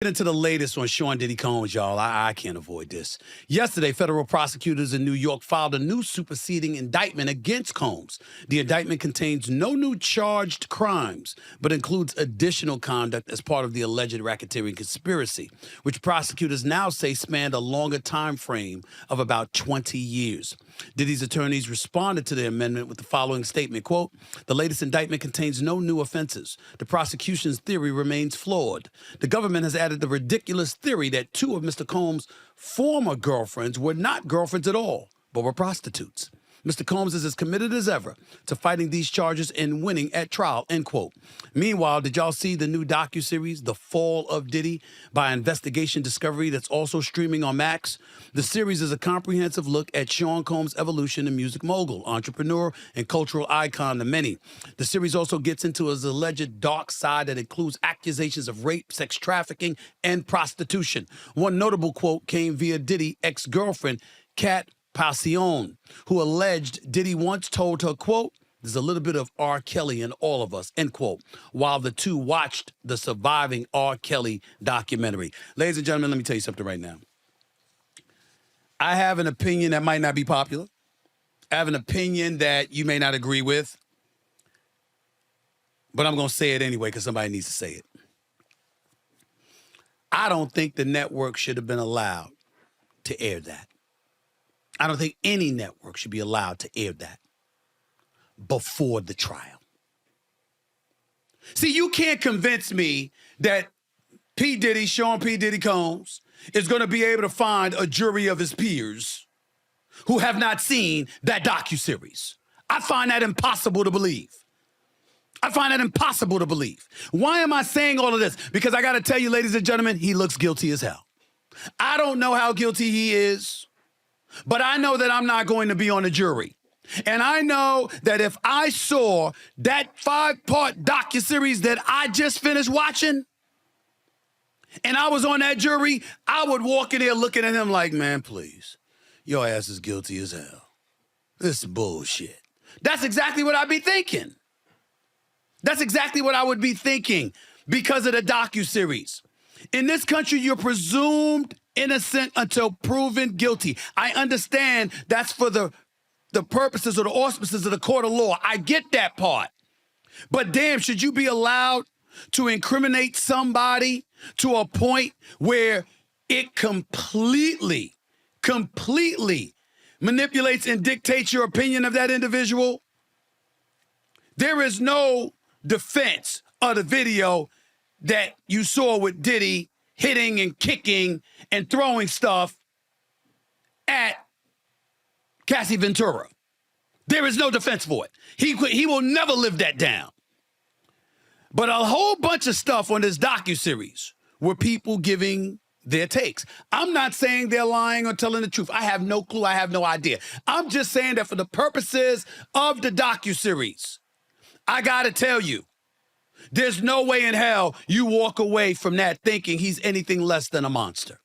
Get into the latest on Sean Diddy Combs, y'all. I can't avoid this. Yesterday, federal prosecutors in New York filed a new superseding indictment against Combs. The indictment contains no new charged crimes, but includes additional conduct as part of the alleged racketeering conspiracy, which prosecutors now say spanned a longer time frame of about 20 years. Diddy's attorneys responded to the amendment with the following statement, quote, "The latest indictment contains no new offenses. The prosecution's theory remains flawed. The government has added the ridiculous theory that two of Mr. Combs' former girlfriends were not girlfriends at all, but were prostitutes. Mr. Combs is as committed as ever to fighting these charges and winning at trial," end quote. Meanwhile, did y'all see the new docuseries, The Fall of Diddy, by Investigation Discovery, that's also streaming on Max? The series is a comprehensive look at Sean Combs' evolution in music mogul, entrepreneur, and cultural icon to many. The series also gets into his alleged dark side that includes accusations of rape, sex trafficking, and prostitution. One notable quote came via Diddy ex-girlfriend, Kat Passion, who alleged Diddy once told her, quote, "There's a little bit of R. Kelly in all of us," end quote, while the two watched the surviving R. Kelly documentary. Ladies and gentlemen, let me tell you something right now. I have an opinion that might not be popular. I have an opinion that you may not agree with, but I'm going to say it anyway because somebody needs to say it. I don't think the network should have been allowed to air that. I don't think any network should be allowed to air that before the trial. See, you can't convince me that P. Diddy, Sean P. Diddy Combs, is going to be able to find a jury of his peers who have not seen that docuseries. I find that impossible to believe. I find that impossible to believe. Why am I saying all of this? Because I got to tell you, ladies and gentlemen, he looks guilty as hell. I don't know how guilty he is, but I know that I'm not going to be on a jury. And I know that if I saw that 5-part docuseries that I just finished watching, and I was on that jury, I would walk in there looking at him like, man, please, your ass is guilty as hell. This is bullshit. That's exactly what I'd be thinking. That's exactly what I would be thinking because of the docuseries. In this country, you're presumed innocent until proven guilty. I understand that's for the purposes or the auspices of the court of law. I get that part. But damn, should you be allowed to incriminate somebody to a point where it completely manipulates and dictates your opinion of that individual? There is no defense of the video that you saw with Diddy hitting and kicking and throwing stuff at Cassie Ventura. There is no defense for it. He will never live that down. But a whole bunch of stuff on this docuseries were people giving their takes. I'm not saying they're lying or telling the truth. I have no clue. I have no idea. I'm just saying that for the purposes of the docuseries, I got to tell you, there's no way in hell you walk away from that thinking he's anything less than a monster.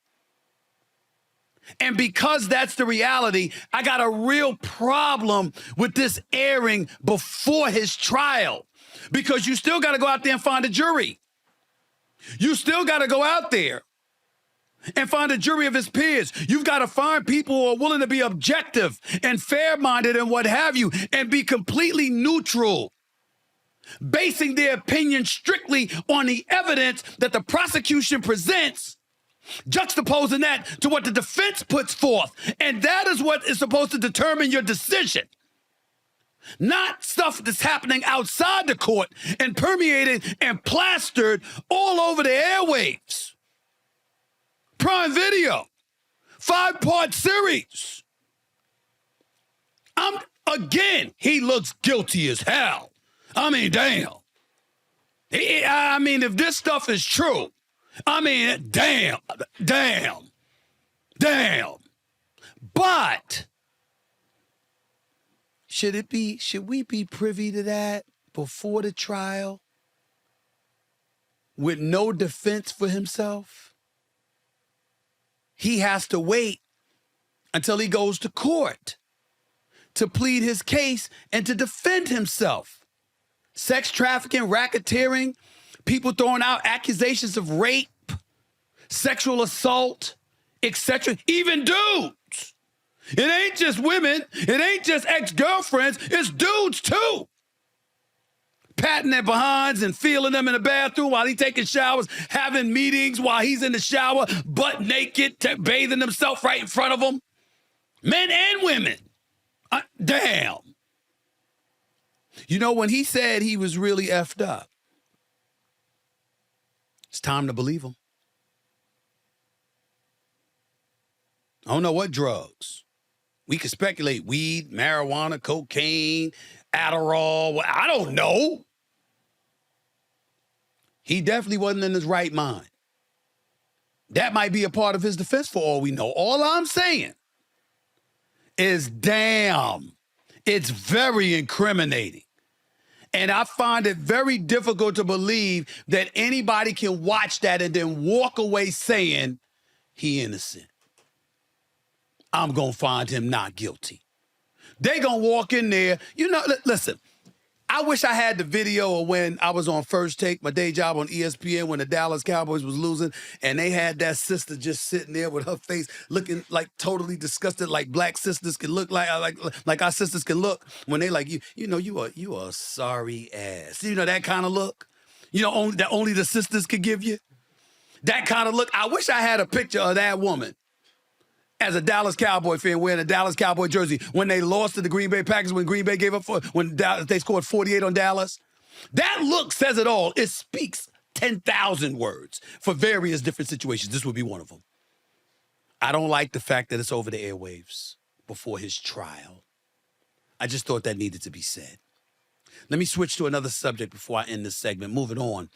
And because that's the reality, I got a real problem with this airing before his trial, because you still got to go out there and find a jury. You still got to go out there and find a jury of his peers. You've got to find people who are willing to be objective and fair-minded and what have you, and be completely neutral, basing their opinion strictly on the evidence that the prosecution presents, juxtaposing that to what the defense puts forth. And that is what is supposed to determine your decision. Not stuff that's happening outside the court and permeated and plastered all over the airwaves. Prime Video, 5-part series. Again, he looks guilty as hell. I mean, damn. I mean, if this stuff is true, I mean, damn. But should we be privy to that before the trial with no defense for himself? He has to wait until he goes to court to plead his case and to defend himself. Sex trafficking, racketeering, people throwing out accusations of rape, sexual assault, etc. Even dudes. It ain't just women. It ain't just ex-girlfriends. It's dudes too. Patting their behinds and feeling them in the bathroom while he's taking showers, having meetings while he's in the shower, butt naked, bathing himself right in front of them. Men and women. Damn. You know, when he said he was really effed up, it's time to believe him. I don't know what drugs. We could speculate weed, marijuana, cocaine, Adderall. I don't know. He definitely wasn't in his right mind. That might be a part of his defense for all we know. All I'm saying is, damn, it's very incriminating. And I find it very difficult to believe that anybody can watch that and then walk away saying he innocent. I'm going to find him not guilty. They going to walk in there. You know, listen, I wish I had the video of when I was on First Take, my day job on ESPN, when the Dallas Cowboys was losing, and they had that sister just sitting there with her face looking like totally disgusted, like black sisters can look, like our sisters can look when they like, you are a sorry ass. You know, that kind of look, only the sisters could give you. That kind of look. I wish I had a picture of that woman as a Dallas Cowboy fan wearing a Dallas Cowboy jersey when they lost to the Green Bay Packers, when Green Bay gave up, when they scored 48 on Dallas. That look says it all. It speaks 10,000 words for various different situations. This would be one of them. I don't like the fact that it's over the airwaves before his trial. I just thought that needed to be said. Let me switch to another subject before I end this segment. Moving on.